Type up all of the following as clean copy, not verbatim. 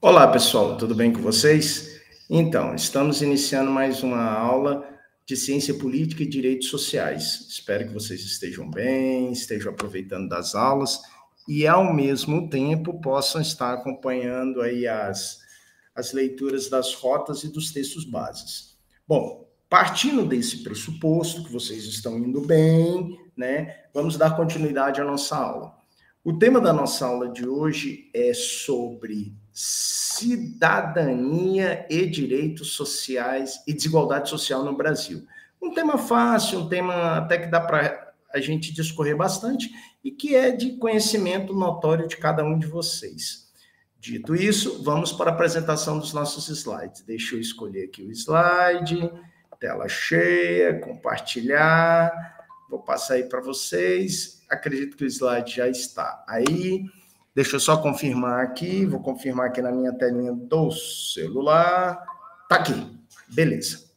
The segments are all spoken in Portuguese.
Olá, pessoal, tudo bem com vocês? Então, estamos iniciando mais uma aula de Ciência Política e Direitos Sociais. Espero que vocês estejam bem, estejam aproveitando das aulas e, ao mesmo tempo, possam estar acompanhando aí as leituras das rotas e dos textos bases. Bom, partindo desse pressuposto que vocês estão indo bem, né, vamos dar continuidade à nossa aula. O tema da nossa aula de hoje é sobre cidadania e direitos sociais e desigualdade social no Brasil. Um tema fácil, um tema até que dá para a gente discorrer bastante e que é de conhecimento notório de cada um de vocês. Dito isso, vamos para a apresentação dos nossos slides. Deixa eu escolher aqui o slide, tela cheia, compartilhar. Vou passar aí para vocês. Acredito que o slide já está aí. Deixa eu só confirmar aqui. Vou confirmar aqui na minha telinha do celular. Tá aqui. Beleza.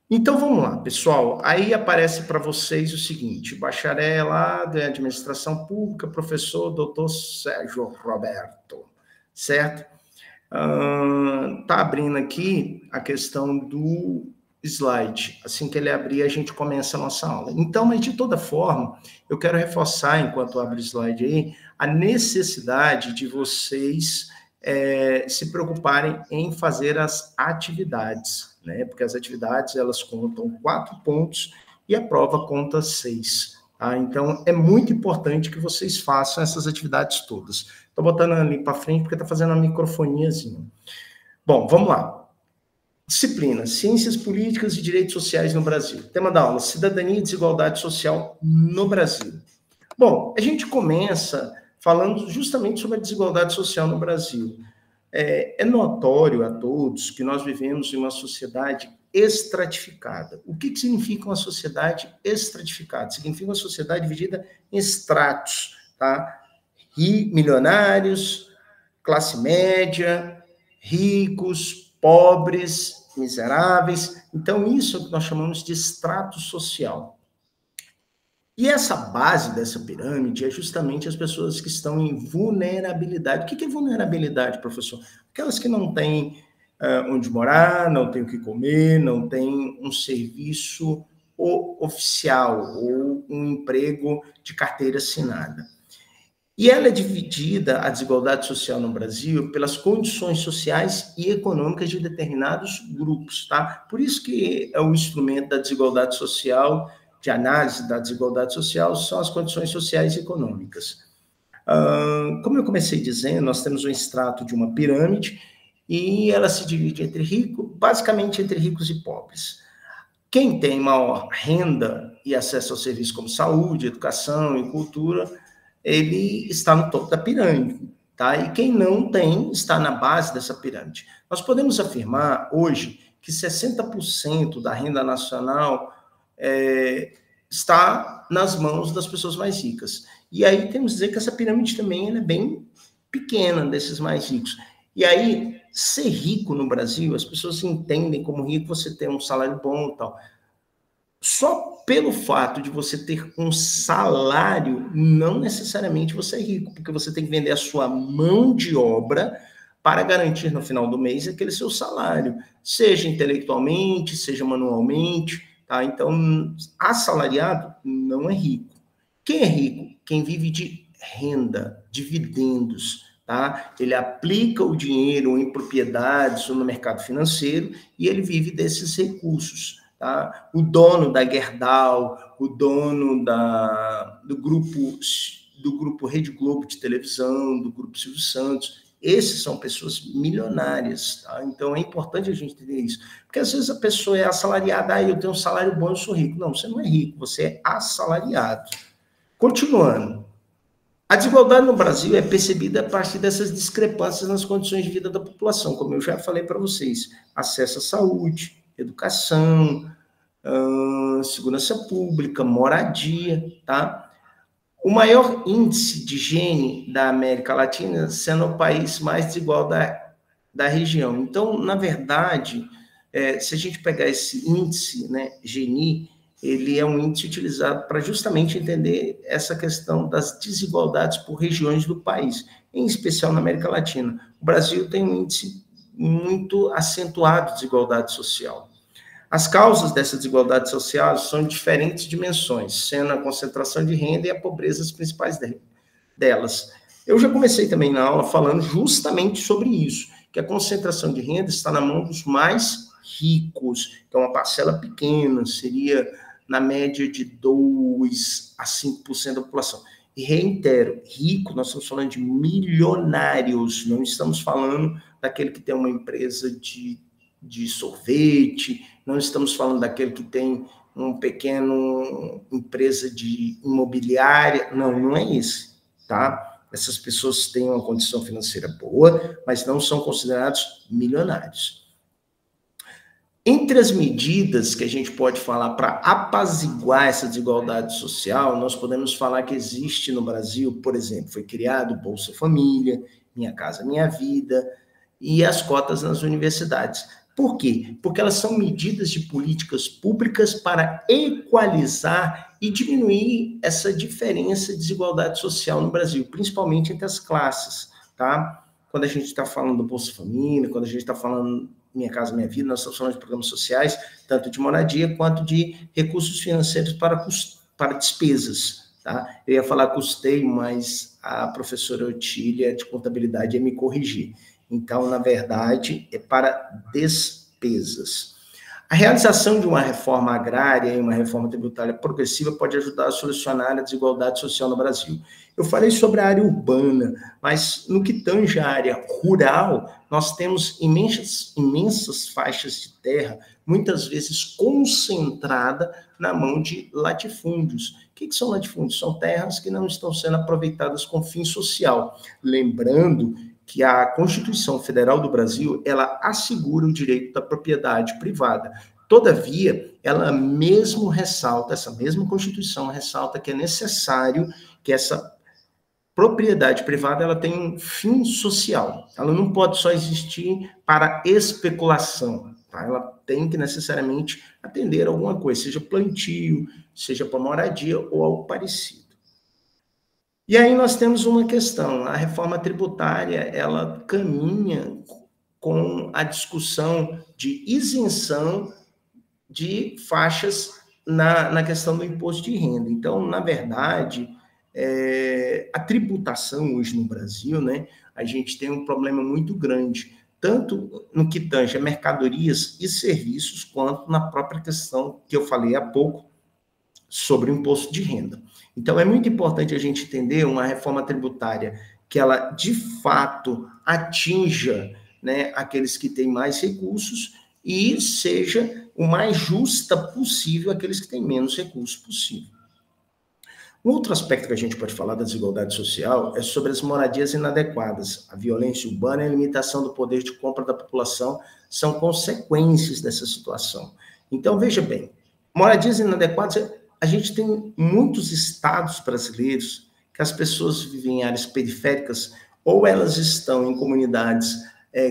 Então, vamos lá, pessoal. Aí aparece para vocês o seguinte: bacharelado em administração pública, professor doutor Sérgio Roberto. Certo? Tá abrindo aqui a questão do slide. Assim que ele abrir, a gente começa a nossa aula. Então, mas de toda forma, eu quero reforçar, enquanto abre o slide aí, a necessidade de vocês se preocuparem em fazer as atividades, né? Porque as atividades, elas contam 4 pontos e a prova conta 6. Tá? Então, é muito importante que vocês façam essas atividades todas. Estou botando ali para frente porque está fazendo uma microfoniazinha. Bom, vamos lá. Disciplina, Ciências Políticas e Direitos Sociais no Brasil. Tema da aula, Cidadania e Desigualdade Social no Brasil. Bom, a gente começa falando justamente sobre a desigualdade social no Brasil. É notório a todos que nós vivemos em uma sociedade estratificada. O que significa uma sociedade estratificada? Significa uma sociedade dividida em estratos, tá? Milionários, classe média, ricos, pobres, miseráveis. Então, isso é o que nós chamamos de extrato social. E essa base dessa pirâmide é justamente as pessoas que estão em vulnerabilidade. O que é vulnerabilidade, professor? Aquelas que não têm onde morar, não têm o que comer, não têm um serviço oficial ou um emprego de carteira assinada. E ela é dividida, a desigualdade social no Brasil, pelas condições sociais e econômicas de determinados grupos, tá? Por isso que é o instrumento da desigualdade social, de análise da desigualdade social, são as condições sociais e econômicas. Como eu comecei dizendo, nós temos um extrato de uma pirâmide e ela se divide entre ricos, basicamente entre ricos e pobres. Quem tem maior renda e acesso aos serviços como saúde, educação e cultura, ele está no topo da pirâmide, tá? E quem não tem está na base dessa pirâmide. Nós podemos afirmar hoje que 60% da renda nacional está nas mãos das pessoas mais ricas. E aí temos que dizer que essa pirâmide também é bem pequena desses mais ricos. E aí, ser rico no Brasil, as pessoas entendem como rico você ter um salário bom e tal. Só pelo fato de você ter um salário, não necessariamente você é rico, porque você tem que vender a sua mão de obra para garantir no final do mês aquele seu salário, seja intelectualmente, seja manualmente, tá? Então, assalariado não é rico. Quem é rico? Quem vive de renda, dividendos, tá? Ele aplica o dinheiro em propriedades ou no mercado financeiro e ele vive desses recursos. Tá? O dono da Gerdau, o dono do grupo Rede Globo de televisão, do grupo Silvio Santos, esses são pessoas milionárias. Tá? Então, é importante a gente entender isso. Porque, às vezes, a pessoa é assalariada, eu tenho um salário bom, eu sou rico. Não, você não é rico, você é assalariado. Continuando. A desigualdade no Brasil é percebida a partir dessas discrepâncias nas condições de vida da população, como eu já falei para vocês. Acesso à saúde, educação, segurança pública, moradia, tá? O maior índice de Gini da América Latina sendo o país mais desigual da região. Então, na verdade, se a gente pegar esse índice, né, Gini, ele é um índice utilizado para justamente entender essa questão das desigualdades por regiões do país, em especial na América Latina. O Brasil tem um índice muito acentuado de desigualdade social. As causas dessa desigualdade social são diferentes dimensões, sendo a concentração de renda e a pobreza as principais delas. Eu já comecei também na aula falando justamente sobre isso, que a concentração de renda está na mão dos mais ricos, então uma parcela pequena, seria na média de 2 a 5% da população. E reitero, rico, nós estamos falando de milionários, não estamos falando daquele que tem uma empresa de sorvete, não estamos falando daquele que tem uma pequena empresa de imobiliária, não é esse, tá? Essas pessoas têm uma condição financeira boa, mas não são considerados milionários. Entre as medidas que a gente pode falar para apaziguar essa desigualdade social, nós podemos falar que existe no Brasil, por exemplo, foi criado o Bolsa Família, Minha Casa Minha Vida, e as cotas nas universidades. Por quê? Porque elas são medidas de políticas públicas para equalizar e diminuir essa diferença de desigualdade social no Brasil, principalmente entre as classes, tá? Quando a gente está falando do Bolsa Família, quando a gente está falando Minha Casa Minha Vida, nós estamos falando de programas sociais, tanto de moradia quanto de recursos financeiros para despesas, tá? Eu ia falar custeio, mas a professora Otília de contabilidade ia me corrigir. Então, na verdade, é para despesas. A realização de uma reforma agrária e uma reforma tributária progressiva pode ajudar a solucionar a desigualdade social no Brasil. Eu falei sobre a área urbana, mas no que tange a área rural, nós temos imensas faixas de terra, muitas vezes concentrada na mão de latifúndios. O que são latifúndios? São terras que não estão sendo aproveitadas com fim social. Lembrando que a Constituição Federal do Brasil, ela assegura o direito da propriedade privada. Todavia, ela mesmo ressalta, essa mesma Constituição ressalta que é necessário que essa propriedade privada ela tenha um fim social. Ela não pode só existir para especulação, tá? Ela tem que necessariamente atender a alguma coisa, seja plantio, seja para moradia ou algo parecido. E aí nós temos uma questão, a reforma tributária, ela caminha com a discussão de isenção de faixas na questão do imposto de renda. Então, na verdade, a tributação hoje no Brasil, né, a gente tem um problema muito grande, tanto no que tange a mercadorias e serviços, quanto na própria questão que eu falei há pouco, sobre o imposto de renda. Então, é muito importante a gente entender uma reforma tributária que ela, de fato, atinja, né, aqueles que têm mais recursos e seja o mais justa possível aqueles que têm menos recursos possível. Um outro aspecto que a gente pode falar da desigualdade social é sobre as moradias inadequadas. A violência urbana e a limitação do poder de compra da população são consequências dessa situação. Então, veja bem, moradias inadequadas, a gente tem muitos estados brasileiros que as pessoas vivem em áreas periféricas ou elas estão em comunidades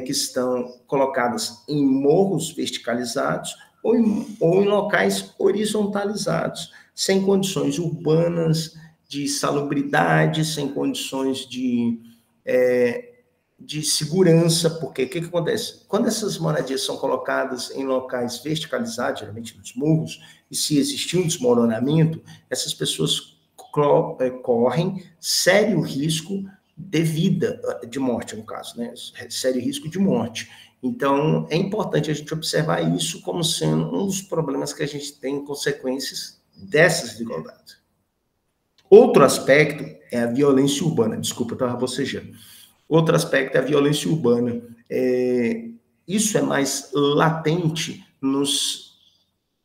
que estão colocadas em morros verticalizados ou em locais horizontalizados, sem condições urbanas, de salubridade, sem condições de segurança, porque o que acontece? Quando essas moradias são colocadas em locais verticalizados, geralmente nos morros, e se existir um desmoronamento, essas pessoas correm sério risco de vida, de morte, no caso, né? Sério risco de morte. Então, é importante a gente observar isso como sendo um dos problemas que a gente tem em consequências dessas desigualdades. Outro aspecto é a violência urbana. Desculpa, eu estava bocejando. Outro aspecto é a violência urbana. Isso é mais latente nos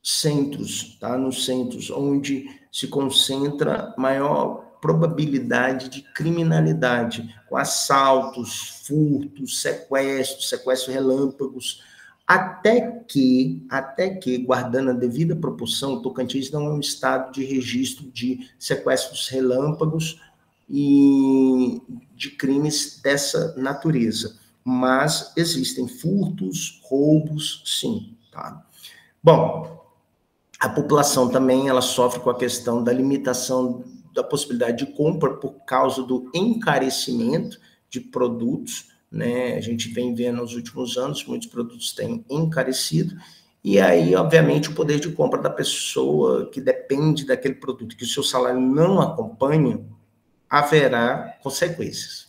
centros, tá? Nos centros onde se concentra maior probabilidade de criminalidade, com assaltos, furtos, sequestros relâmpagos, até que, guardando a devida proporção, Tocantins não é um estado de registro de sequestros relâmpagos e de crimes dessa natureza, mas existem furtos, roubos, sim, tá? Bom, A população também ela sofre com a questão da limitação da possibilidade de compra por causa do encarecimento de produtos, né? A gente vem vendo nos últimos anos, muitos produtos têm encarecido, e aí, obviamente, o poder de compra da pessoa que depende daquele produto, que o seu salário não acompanha, haverá consequências.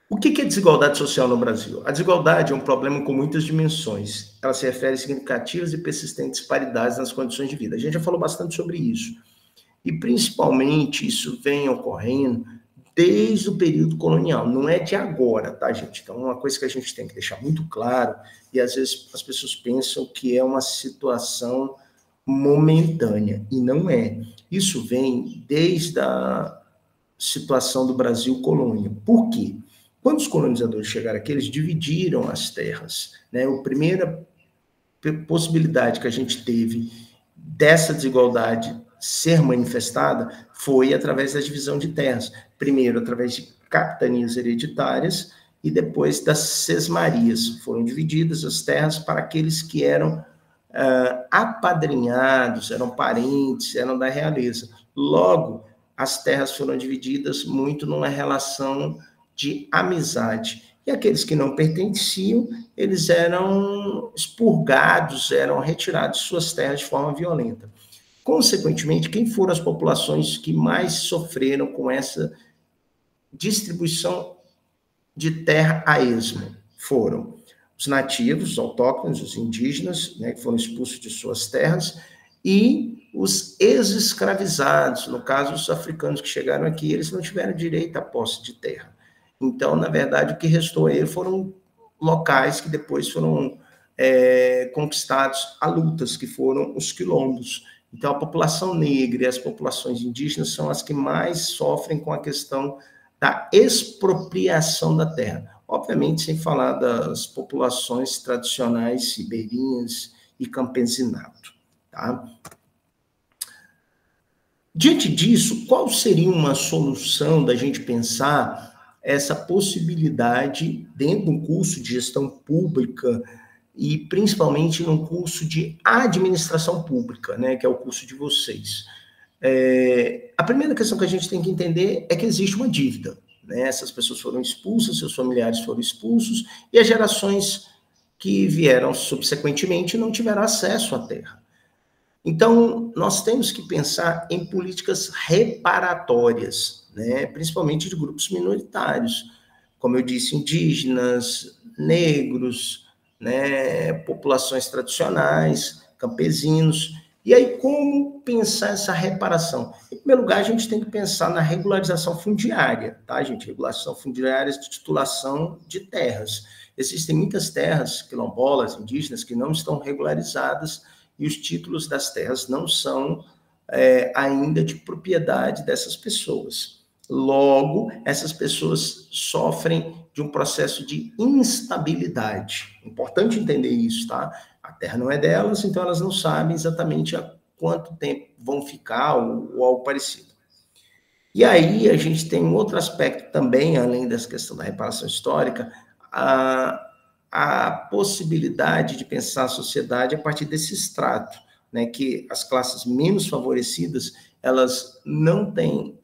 O que é desigualdade social no Brasil? A desigualdade é um problema com muitas dimensões. Ela se refere a significativas e persistentes disparidades nas condições de vida. A gente já falou bastante sobre isso. E, principalmente, isso vem ocorrendo desde o período colonial. Não é de agora, tá, gente? Então, uma coisa que a gente tem que deixar muito claro, e às vezes as pessoas pensam que é uma situação momentânea, e não é. Isso vem desde a situação do Brasil colônia. Por quê? Quando os colonizadores chegaram aqui, eles dividiram as terras, né? A primeira possibilidade que a gente teve dessa desigualdade ser manifestada foi através da divisão de terras. Primeiro, através de capitanias hereditárias e depois das sesmarias. Foram divididas as terras para aqueles que eram apadrinhados, eram parentes, eram da realeza. Logo, as terras foram divididas muito numa relação de amizade. E aqueles que não pertenciam, eles eram expurgados, eram retirados de suas terras de forma violenta. Consequentemente, quem foram as populações que mais sofreram com essa distribuição de terra a esmo? Foram os nativos, os autóctones, os indígenas, né, que foram expulsos de suas terras, e os ex-escravizados, no caso, os africanos que chegaram aqui, eles não tiveram direito à posse de terra. Então, na verdade, o que restou a ele foram locais que depois foram conquistados a lutas, que foram os quilombos. Então, a população negra e as populações indígenas são as que mais sofrem com a questão da expropriação da terra. Obviamente, sem falar das populações tradicionais ribeirinhas e campesinato. Tá? Diante disso, qual seria uma solução da gente pensar essa possibilidade dentro de um curso de gestão pública e principalmente num curso de administração pública, né, que é o curso de vocês? A primeira questão que a gente tem que entender é que existe uma dívida, né? Essas pessoas foram expulsas, seus familiares foram expulsos, e as gerações que vieram subsequentemente não tiveram acesso à terra. Então, nós temos que pensar em políticas reparatórias, né? Principalmente de grupos minoritários, como eu disse, indígenas, negros, né? Populações tradicionais, campesinos. E aí, como pensar essa reparação? Em primeiro lugar, a gente tem que pensar na regularização fundiária, tá, gente? Regulação fundiária de titulação de terras. Existem muitas terras quilombolas, indígenas, que não estão regularizadas e os títulos das terras não são ainda de propriedade dessas pessoas. Logo, essas pessoas sofrem de um processo de instabilidade. Importante entender isso, tá? A terra não é delas, então elas não sabem exatamente há quanto tempo vão ficar ou algo parecido. E aí a gente tem um outro aspecto também, além dessa questão da reparação histórica, a possibilidade de pensar a sociedade a partir desse extrato, né, que as classes menos favorecidas, elas não têm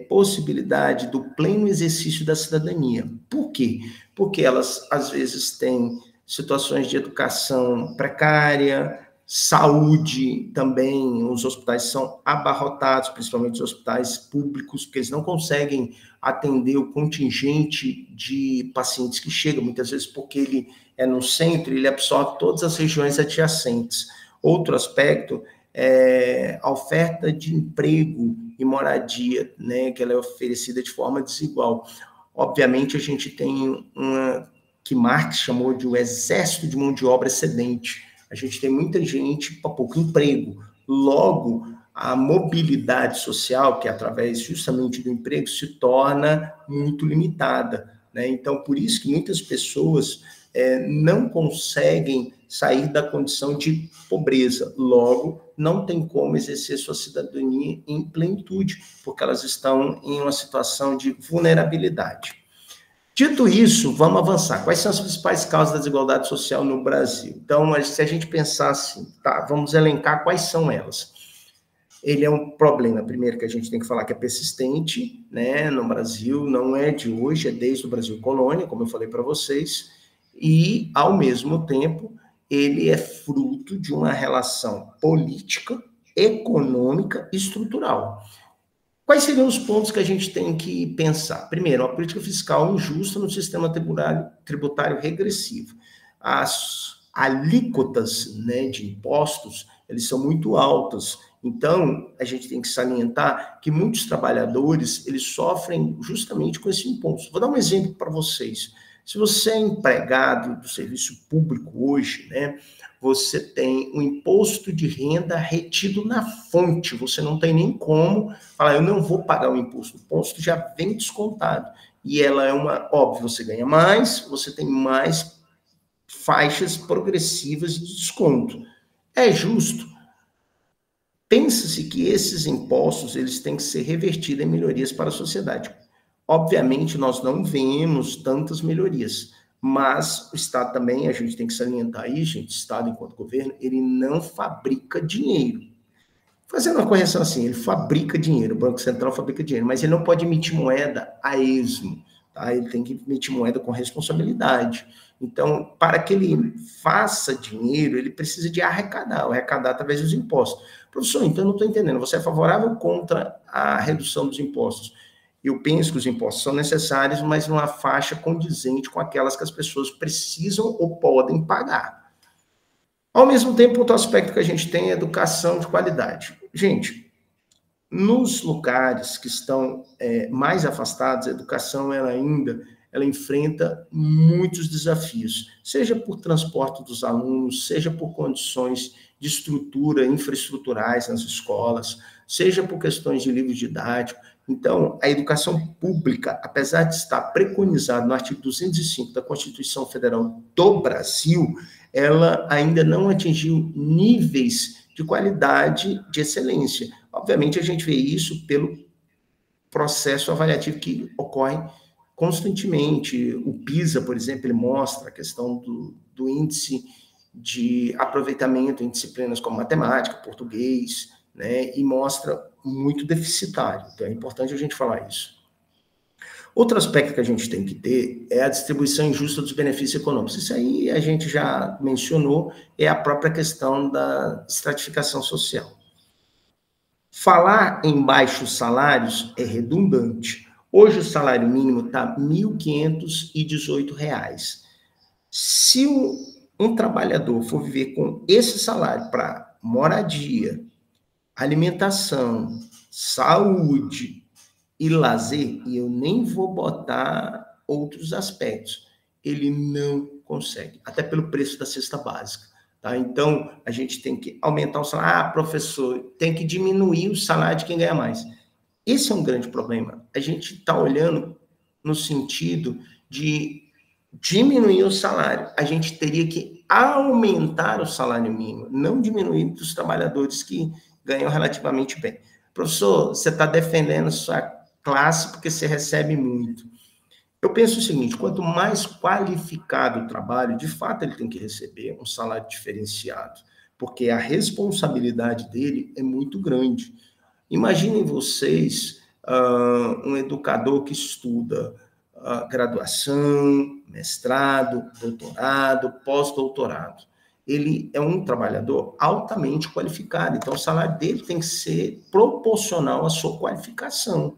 possibilidade do pleno exercício da cidadania. Por quê? Porque elas, às vezes, têm situações de educação precária, saúde também, os hospitais são abarrotados, principalmente os hospitais públicos, porque eles não conseguem atender o contingente de pacientes que chegam, muitas vezes porque ele é no centro, ele absorve todas as regiões adjacentes. Outro aspecto é a oferta de emprego e moradia, né, que ela é oferecida de forma desigual. Obviamente, a gente tem que Marx chamou de o exército de mão de obra excedente. A gente tem muita gente para pouco emprego. Logo, a mobilidade social, que é através justamente do emprego, se torna muito limitada, né? Então, por isso que muitas pessoas não conseguem sair da condição de pobreza. Logo, não tem como exercer sua cidadania em plenitude, porque elas estão em uma situação de vulnerabilidade. Dito isso, vamos avançar. Quais são as principais causas da desigualdade social no Brasil? Então, se a gente pensar assim, tá, vamos elencar quais são elas. Ele é um problema, primeiro, que a gente tem que falar que é persistente, né, no Brasil, não é de hoje, é desde o Brasil colônia, como eu falei para vocês, e, ao mesmo tempo, ele é fruto de uma relação política, econômica e estrutural. Quais seriam os pontos que a gente tem que pensar? Primeiro, a política fiscal injusta no sistema tributário regressivo. As alíquotas, né, de impostos, eles são muito altas. Então, a gente tem que salientar que muitos trabalhadores, eles sofrem justamente com esse imposto. Vou dar um exemplo para vocês. Se você é empregado do serviço público hoje, né, você tem um imposto de renda retido na fonte, você não tem nem como falar, eu não vou pagar o imposto já vem descontado. E ela é óbvio, você ganha mais, você tem mais faixas progressivas de desconto. É justo? Pensa-se que esses impostos, eles têm que ser revertidos em melhorias para a sociedade. Obviamente, nós não vemos tantas melhorias, mas o Estado também, a gente tem que salientar aí, gente, o Estado, enquanto governo, ele não fabrica dinheiro. Fazendo uma correção assim, ele fabrica dinheiro, o Banco Central fabrica dinheiro, mas ele não pode emitir moeda a esmo, tá? Ele tem que emitir moeda com responsabilidade. Então, para que ele faça dinheiro, ele precisa de arrecadar através dos impostos. Professor, então eu não estou entendendo, você é favorável ou contra a redução dos impostos? Eu penso que os impostos são necessários, mas numa faixa condizente com aquelas que as pessoas precisam ou podem pagar. Ao mesmo tempo, outro aspecto que a gente tem é educação de qualidade. Gente, nos lugares que estão mais afastados, a educação ela enfrenta muitos desafios, seja por transporte dos alunos, seja por condições de estrutura, infraestruturais nas escolas, seja por questões de livro didático. Então, a educação pública, apesar de estar preconizada no artigo 205 da Constituição Federal do Brasil, ela ainda não atingiu níveis de qualidade de excelência. Obviamente, a gente vê isso pelo processo avaliativo que ocorre constantemente. O PISA, por exemplo, ele mostra a questão do índice de aproveitamento em disciplinas como matemática, português, né, e mostra muito deficitário. Então, é importante a gente falar isso. Outro aspecto que a gente tem que ter é a distribuição injusta dos benefícios econômicos. Isso aí a gente já mencionou, é a própria questão da estratificação social. Falar em baixos salários é redundante. Hoje o salário mínimo está R$ 1.518. Se um trabalhador for viver com esse salário para moradia, alimentação, saúde e lazer, e eu nem vou botar outros aspectos, ele não consegue, até pelo preço da cesta básica. Tá? Então, a gente tem que aumentar o salário. Ah, professor, tem que diminuir o salário de quem ganha mais. Esse é um grande problema. A gente está olhando no sentido de diminuir o salário. A gente teria que aumentar o salário mínimo, não diminuir para os trabalhadores que ganham relativamente bem. Professor, você está defendendo sua classe porque você recebe muito. Eu penso o seguinte, quanto mais qualificado o trabalho, de fato ele tem que receber um salário diferenciado, porque a responsabilidade dele é muito grande. Imaginem vocês um educador que estuda graduação, mestrado, doutorado, pós-doutorado. Ele é um trabalhador altamente qualificado, então o salário dele tem que ser proporcional à sua qualificação.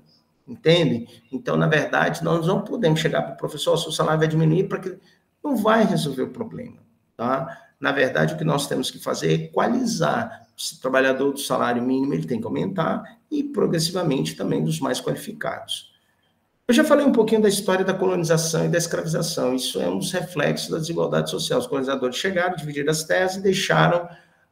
Entendem? Então, na verdade, nós não podemos chegar para o professor, seu salário vai diminuir, porque não vai resolver o problema, tá? Na verdade, o que nós temos que fazer é equalizar. O trabalhador do salário mínimo, ele tem que aumentar, e progressivamente também dos mais qualificados. Eu já falei um pouquinho da história da colonização e da escravização. Isso é um dos reflexos da desigualdade social. Os colonizadores chegaram, dividiram as terras e deixaram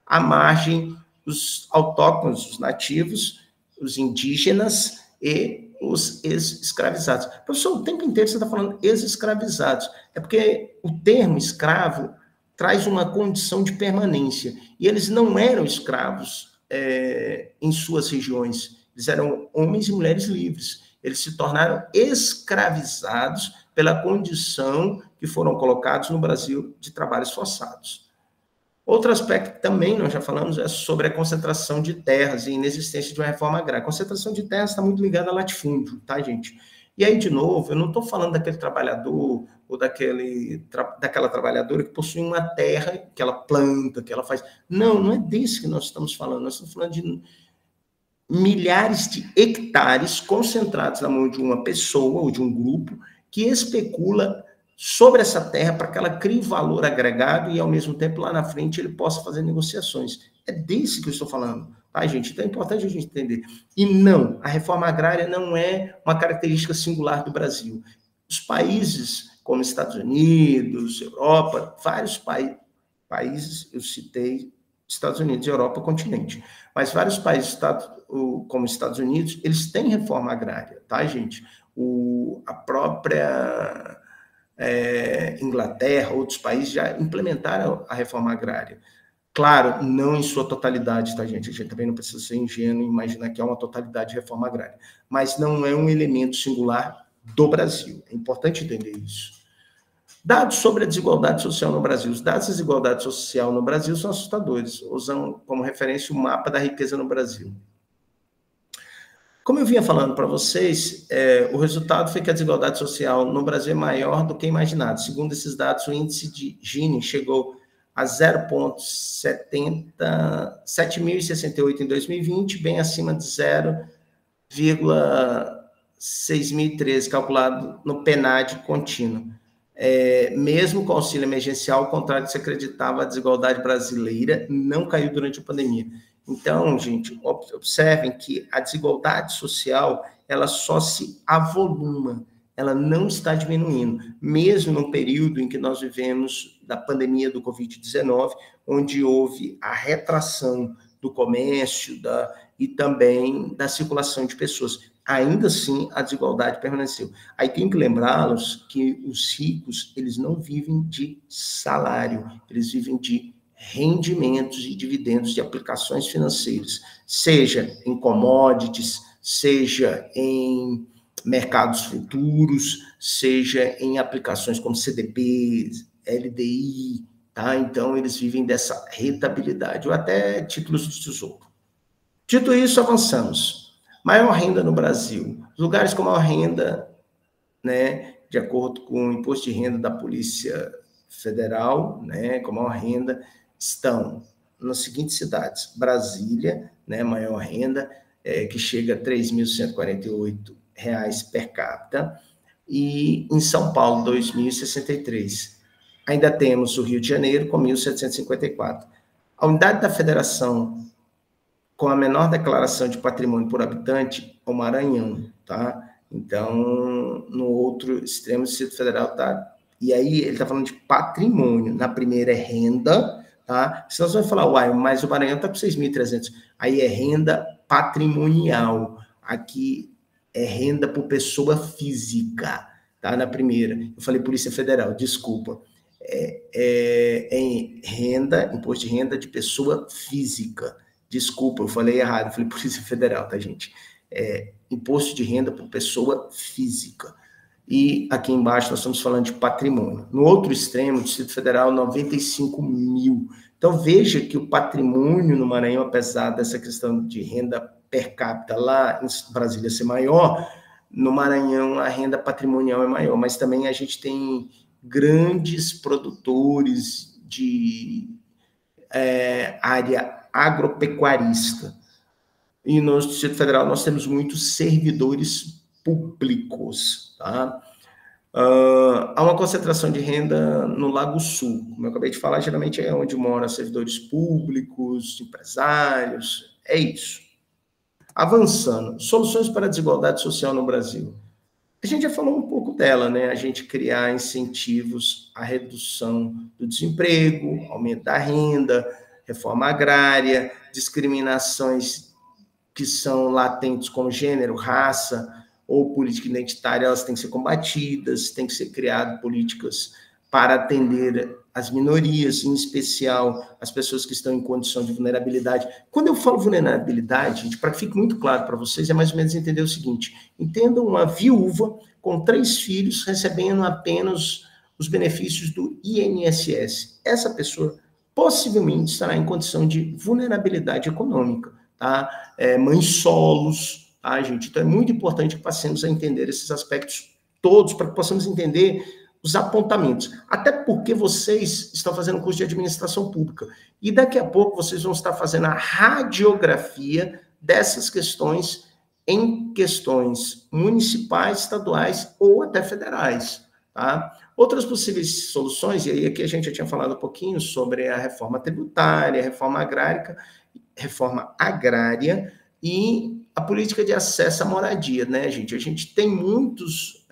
à margem os autóctonos, os nativos, os indígenas e os ex-escravizados. Professor, o tempo inteiro você está falando ex-escravizados. É porque o termo escravo traz uma condição de permanência. E eles não eram escravos em suas regiões. Eles eram homens e mulheres livres. Eles se tornaram escravizados pela condição que foram colocados no Brasil de trabalhos forçados. Outro aspecto que também nós já falamos é sobre a concentração de terras e inexistência de uma reforma agrária. A concentração de terras está muito ligada a latifúndio, tá, gente? E aí, de novo, eu não estou falando daquele trabalhador ou daquela trabalhadora que possui uma terra que ela planta, que ela faz. Não, não é desse que nós estamos falando. Nós estamos falando de milhares de hectares concentrados na mão de uma pessoa ou de um grupo que especula sobre essa terra para que ela crie valor agregado e, ao mesmo tempo, lá na frente, ele possa fazer negociações. É desse que eu estou falando, tá, gente? Então é importante a gente entender. E não, a reforma agrária não é uma característica singular do Brasil. Os países como Estados Unidos, Europa, vários países, eu citei Estados Unidos, Europa, continente, mas vários países como Estados Unidos, eles têm reforma agrária, tá, gente? A própria Inglaterra, outros países já implementaram a reforma agrária. Claro, não em sua totalidade, tá, gente? A gente também não precisa ser ingênuo e imaginar que é uma totalidade de reforma agrária, mas não é um elemento singular do Brasil. É importante entender isso. Dados sobre a desigualdade social no Brasil. Os dados da desigualdade social no Brasil são assustadores. Usam como referência o mapa da riqueza no Brasil. Como eu vinha falando para vocês, o resultado foi que a desigualdade social no Brasil é maior do que imaginado. Segundo esses dados, o índice de Gini chegou a 0,7.068 em 2020, bem acima de 0,6.013, calculado no PNAD contínuo. Mesmo com o auxílio emergencial, ao contrário do que se acreditava, a desigualdade brasileira não caiu durante a pandemia. Então, gente, observem que a desigualdade social, ela só se avoluma, ela não está diminuindo, mesmo no período em que nós vivemos da pandemia do Covid-19, onde houve a retração do comércio e também da circulação de pessoas. Ainda assim, a desigualdade permaneceu. Aí tem que lembrá-los que os ricos, eles não vivem de salário, eles vivem de rendimentos e dividendos de aplicações financeiras, seja em commodities, seja em mercados futuros, seja em aplicações como CDB, LDI, tá? Então, eles vivem dessa rentabilidade, ou até títulos de tesouro. Dito isso, avançamos. Maior renda no Brasil. Lugares com maior renda, né, de acordo com o imposto de renda da Polícia Federal, né, com maior renda, estão nas seguintes cidades: Brasília, né, maior renda, que chega a R$ 3.148 per capita, e em São Paulo, 2.063. Ainda temos o Rio de Janeiro, com 1.754. A unidade da federação com a menor declaração de patrimônio por habitante é o Maranhão, tá? Então, no outro extremo, o Distrito Federal tá... E aí, ele está falando de patrimônio. Na primeira é renda, tá? Senão você vai falar, uai, mas o Maranhão está com 6.300. Aí é renda patrimonial. Aqui é renda por pessoa física, tá? Na primeira. Eu falei Polícia Federal, desculpa. Renda, imposto de renda de pessoa física. Desculpa, eu falei errado, eu falei Polícia Federal, tá, gente? Imposto de renda por pessoa física. E aqui embaixo nós estamos falando de patrimônio. No outro extremo, o Distrito Federal, 95 mil. Então, veja que o patrimônio no Maranhão, apesar dessa questão de renda per capita lá em Brasília ser maior, no Maranhão a renda patrimonial é maior, mas também a gente tem grandes produtores de área agropecuarista. E no Distrito Federal nós temos muitos servidores públicos, tá? Há uma concentração de renda no Lago Sul, como eu acabei de falar, geralmente é onde moram servidores públicos, empresários, é isso. Avançando, soluções para a desigualdade social no Brasil. A gente já falou um pouco dela, né? A gente criar incentivos à redução do desemprego, aumento da renda, reforma agrária, discriminações que são latentes como gênero, raça ou política identitária, elas têm que ser combatidas, tem que ser criadas políticas para atender as minorias, em especial as pessoas que estão em condição de vulnerabilidade. Quando eu falo vulnerabilidade, gente, para que fique muito claro para vocês, é mais ou menos entender o seguinte: entendam uma viúva com 3 filhos recebendo apenas os benefícios do INSS. Essa pessoa possivelmente estará em condição de vulnerabilidade econômica, tá? Mães solos, tá, gente? Então é muito importante que passemos a entender esses aspectos todos para que possamos entender os apontamentos. Até porque vocês estão fazendo um curso de administração pública e daqui a pouco vocês vão estar fazendo a radiografia dessas questões em questões municipais, estaduais ou até federais, tá? Outras possíveis soluções, e aí aqui a gente já tinha falado um pouquinho sobre a reforma tributária, a reforma agrária e a política de acesso à moradia, né, gente? A gente tem muitas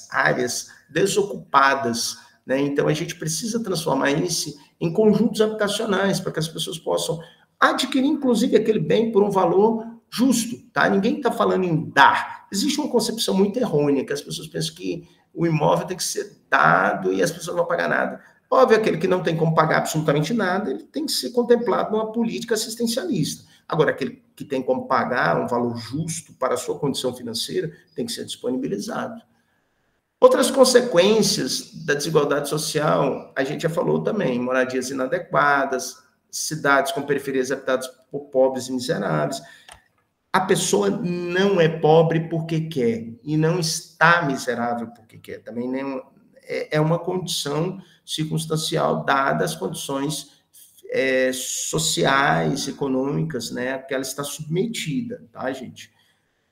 áreas desocupadas, né? Então a gente precisa transformar isso em conjuntos habitacionais para que as pessoas possam adquirir, inclusive, aquele bem por um valor justo, tá? Ninguém está falando em dar. Existe uma concepção muito errônea, que as pessoas pensam que o imóvel tem que ser dado e as pessoas não vão pagar nada. Óbvio, aquele que não tem como pagar absolutamente nada, ele tem que ser contemplado numa política assistencialista. Agora, aquele que tem como pagar um valor justo para a sua condição financeira, tem que ser disponibilizado. Outras consequências da desigualdade social, a gente já falou também: moradias inadequadas, cidades com periferias habitadas por pobres e miseráveis. A pessoa não é pobre porque quer e não está miserável porque quer. Também é uma condição circunstancial, dadas as condições sociais, econômicas, né, que ela está submetida, tá, gente?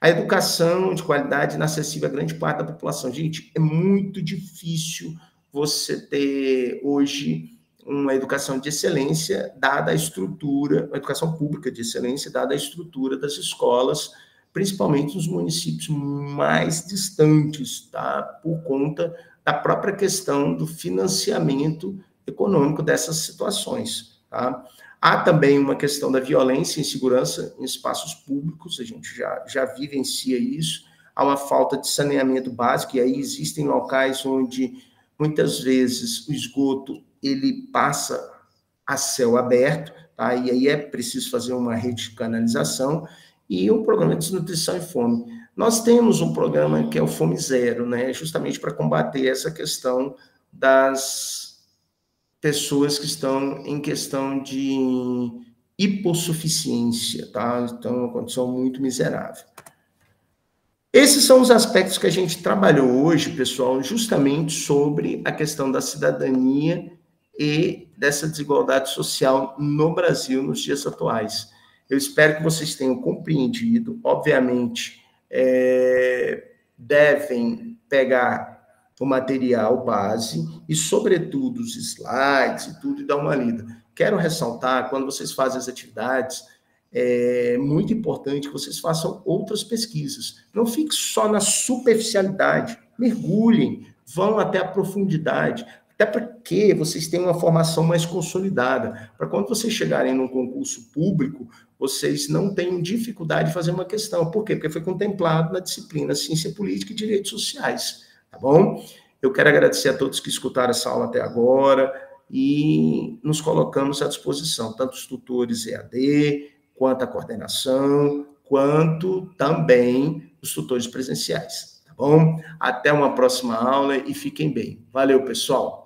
A educação de qualidade inacessível a grande parte da população. Gente, é muito difícil você ter hoje uma educação de excelência, dada a estrutura, uma educação pública de excelência, dada a estrutura das escolas, principalmente nos municípios mais distantes, tá? Por conta da própria questão do financiamento econômico dessas situações, tá? Há também uma questão da violência e insegurança em espaços públicos, a gente já vivencia isso. Há uma falta de saneamento básico, e aí existem locais onde, muitas vezes, o esgoto ele passa a céu aberto, tá? E aí é preciso fazer uma rede de canalização e um programa de desnutrição e fome. Nós temos um programa que é o Fome Zero, né? Justamente para combater essa questão das pessoas que estão em questão de hipossuficiência, tá? Então, uma condição muito miserável. Esses são os aspectos que a gente trabalhou hoje, pessoal, justamente sobre a questão da cidadania e dessa desigualdade social no Brasil nos dias atuais. Eu espero que vocês tenham compreendido. Obviamente, devem pegar o material base e, sobretudo, os slides e tudo, e dar uma lida. Quero ressaltar, quando vocês fazem as atividades, é muito importante que vocês façam outras pesquisas. Não fiquem só na superficialidade. Mergulhem, vão até a profundidade, até porque vocês têm uma formação mais consolidada, para quando vocês chegarem num concurso público, vocês não tenham dificuldade de fazer uma questão. Por quê? Porque foi contemplado na disciplina Ciência Política e Direitos Sociais. Tá bom? Eu quero agradecer a todos que escutaram essa aula até agora e nos colocamos à disposição, tanto os tutores EAD, quanto a coordenação, quanto também os tutores presenciais, tá bom? Até uma próxima aula e fiquem bem. Valeu, pessoal!